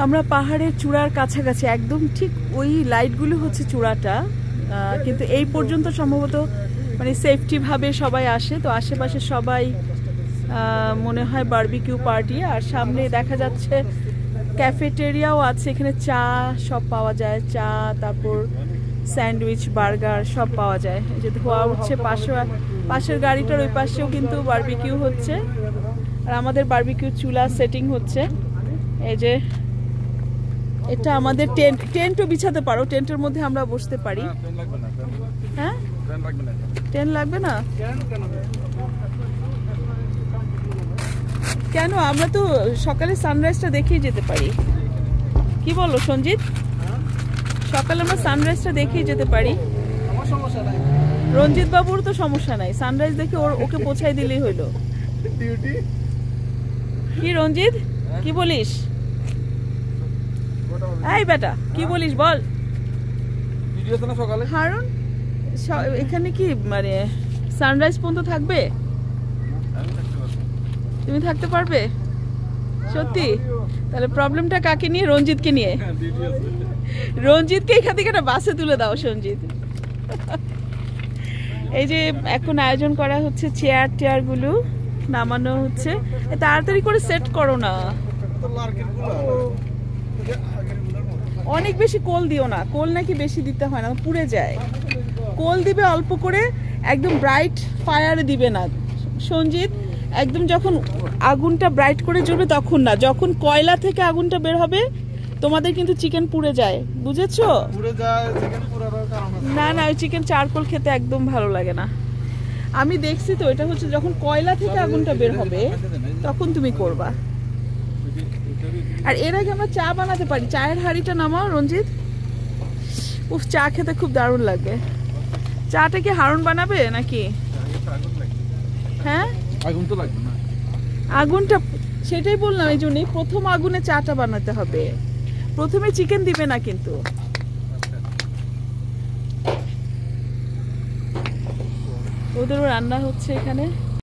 আমরা পাহাড়ের চূড়ার কাছাকাছি, একদম ঠিক ওই লাইটগুলো হচ্ছে চূড়াটা, কিন্তু এই পর্যন্ত সম্ভবত মানে সেফটি ভাবে সবাই আসে। তো আশেপাশে সবাই মনে হয় বারবিকিউ পার্টি। আর সামনে দেখা যাচ্ছে ক্যাফেটেরিয়াও আছে, এখানে চা সব পাওয়া যায়, চা তারপর স্যান্ডউইচ বার্গার সব পাওয়া যায়। যে ধোয়া উঠছে পাশের গাড়িটার ওই পাশেও কিন্তু বারবিকিউ হচ্ছে, আর আমাদের বারবিকিউ চুলা সেটিং হচ্ছে। এই যে এটা আমাদের টেন্টও বিছাতে পারো, টেন্টের মধ্যে আমরা বসতে পারি। হ্যাঁ টেন্ট লাগবে না কেন? আমরা তো সকালে সানরাইজটা দেখেই যেতে পারি। কি বলো সঞ্জিত? সকালে আমরা সানরাইজটা দেখেই যেতে পারি। রঞ্জিত বাবুর তো সমস্যা নাই, সানরাইজ দেখে ওকে পৌঁছাই দিলেই হইলো। কি রঞ্জিত কি বলিস? এই বেটা কি বলিস বল। হারুন এখানে কি মানে সানরাইজ পর্যন্ত থাকবে? তুমি থাকতে পারবে সত্যি? তাহলে প্রবলেমটা কাকে নিয়ে? রঞ্জিতকে নিয়ে। রঞ্জিতকে এখান থেকে একটা বাসে তুলে দাও সঞ্জিত। এই যে এখন আয়োজন করা হচ্ছে, চেয়ার গুলো নামানো হচ্ছে। তাড়াতাড়ি করে সেট করো না, অনেক বেশি কোল দিও না, কোল নাকি বেশি দিতে হয় না, পুড়ে যায়। কোল দিবে অল্প করে, একদম ব্রাইট ফায়ারে দিবে না সঞ্জিত। একদম যখন আগুনটা ব্রাইট করে জ্বলবে তখন না, যখন কয়লা থেকে আগুনটা বের হবে তোমাদের কিন্তু চিকেন পুড়ে যায়, বুঝেছো? না না, ওই চিকেন চারকোল খেতে একদম ভালো লাগে না। আমি দেখছি তো, এটা হচ্ছে যখন কয়লা থেকে আগুনটা বের হবে তখন তুমি করবা। আর এর আগে আমরা চা বানাতে পারি। চায়ের হাঁড়িটা নামাও রঞ্জিত। উফ, চা খেতে খুব দারুণ লাগে। চাটা কি হারুন বানাবে নাকি? হ্যাঁ আগুন তো লাগবে না, আগুনটা সেটাই বললাম, এই জন্যই প্রথম আগুনে চাটা বানাতে হবে, প্রথমে চিকেন দিবে না কিন্তু। ওদেরও রান্না হচ্ছে এখানে।